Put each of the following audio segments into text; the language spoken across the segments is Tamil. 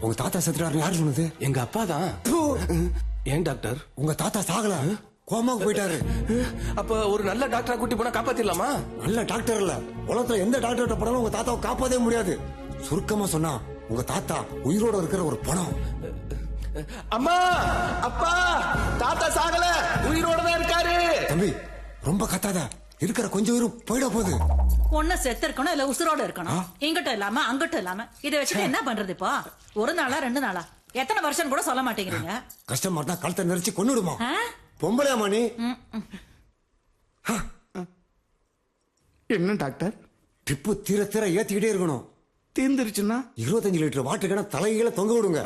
உங்க தாத்தா செத்துறாரு யாரு சொன்னது? எங்க அப்பா தான். ஏன் டாக்டர்? உங்க தாத்தா சாகல, கோமாக்கு போயிட்டாரு. அப்ப ஒரு நல்ல டாக்டரா கூட்டி போனா காப்பாத்திடலாமா? நல்ல டாக்டர் இல்ல, உலகத்துல எந்த டாக்டர் போனாலும் உங்க தாத்தாவை காப்பாத்தவே முடியாது. சுருக்கமா சொன்னா உங்க தாத்தா உயிரோட இருக்கிற ஒரு பணம். அம்மா, அப்பா, தாத்தா சாகல, உயிரோட தான் இருக்காரு. தம்பி ரொம்ப கத்தாத, இருக்கிற கொஞ்சம் உயிரும் போயிட போகுது. ஒன்ன செத்து இருக்கணும் இல்ல உசுரோட இருக்கணும். இங்கிட்ட இல்லாம அங்கிட்ட இல்லாம இதை வச்சுட்டு என்ன பண்றது இப்போ? ஒரு நாளா 2 நாளா எத்தனை வருஷம் கூட சொல்ல மாட்டேங்கிறீங்க. கஷ்டமா இருந்தா கழுத்தை நெரிச்சு கொன்னுடுமா? பொம்பளையாமா நீ? என்ன டாக்டர்? டிப்பு தீர தீர ஏத்திக்கிட்டே இருக்கணும். தீர்ந்துருச்சுன்னா 25 லிட்டர் வாட்டுக்கான தலைகீழ தொங்க விடுங்க.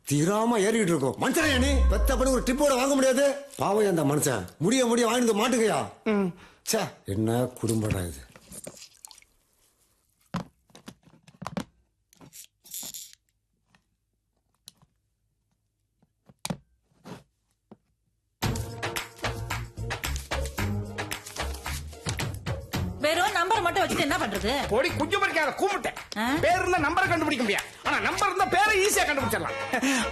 தீராம ஏறிக்கிட்டு இருக்கும். மனுஷனே நீ பெத்தப்படி ஒரு டிப்போட வாங்க முடியாது. பாவம் அந்த மனுஷன் முடிய வாங்கிட்டு மாட்டுக்கையா. என்ன குடும்படா இது. வெறும் நம்பர் மட்டும் வச்சுட்டு என்ன பண்றது? பொடி குஞ்சு மறிக்காத கூப்பிட்டேன். பேர் இருந்தா நம்பரை கண்டுபிடிக்க முடியாது, ஆனா நம்பர் இருந்தா பேரை ஈஸியா கண்டுபிடிச்சிடலாம்.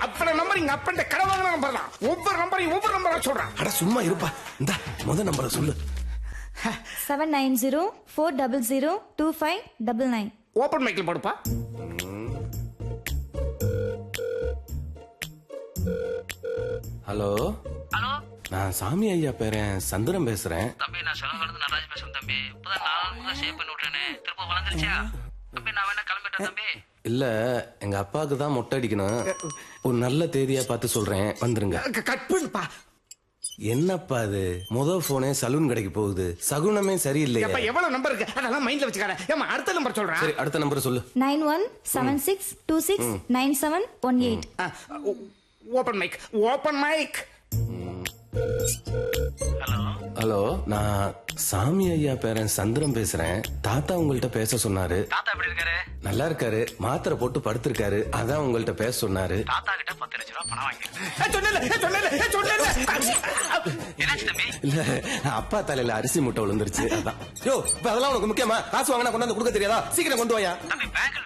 அப்பட நம்பர் இங்க அப்பண்ட கடவாங்க நம்பர் தான். ஒவ்வொரு நம்பரையும் ஒவ்வொரு நம்பரா சொல்றான். அட சும்மா இருப்பா. இந்த முத நம்பரை சொல்லு. 790-400-2599. ஓபன் மைக்கில் போடுப்பா. ஹலோ. ஹலோ, நான் சாமி ஐயா பேரன் சந்திரன் பேசுறேன். தம்பி நான் செலவுலேருந்து நடராஜ் பேசுறேன் தம்பி. இப்பதான் 4 ஷேப் பண்ணி விட்டேனே, திரும்ப வளர்ந்துருச்சா தம்பி? நான் வேணா கிளம்பிட்டேன் தம்பி. இல்ல, எங்க அப்பாவுக்கு தான் மொட்டை அடிக்கணும். ஒரு நல்ல தேதியா பார்த்து சொல்றேன், வந்துருங்க. கட் பண்ணுப்பா. என்னப்பா அது, முத போனே சலூன் கடைக்கு போகுது, சகுனமே சரியில்லையா? அப்ப எவ்வளவு நம்பர் இருக்கு அதெல்லாம் மைண்ட்ல வச்சுக்காத. ஏமா அடுத்த நம்பர் சொல்றேன். சரி, அடுத்த நம்பர் சொல்லு. 9176269718. Open mic, open mic. Hello hello, நான் சாமி ஐயா பேரன் சந்திரன் பேசுறேன். தாத்தா உங்கள்ட்ட பேச சொன்னாரு. தாத்தா எப்படி இருக்காரு? நல்லா இருக்காரு, மாத்திரை போட்டு படுத்திருக்காரு. அதான் உங்கள்ட்ட பேச சொன்னாரு. தாத்தா கிட்ட 10 லட்சம் ரூபாய் பணம் வாங்கிருக்கேன். என்னாச்சு தம்பி? இல்ல, அப்பா தலையில அரிசி மூட்டை விழுந்துருச்சு, அதான். யோ, இப்ப அதெல்லாம் உனக்கு முக்கியமா? காசு வாங்கினா கொண்டாந்து கொடுக்க தெரியாதா? சீக்கிரம் கொண்டு வாயா. தம்பி பேங்க்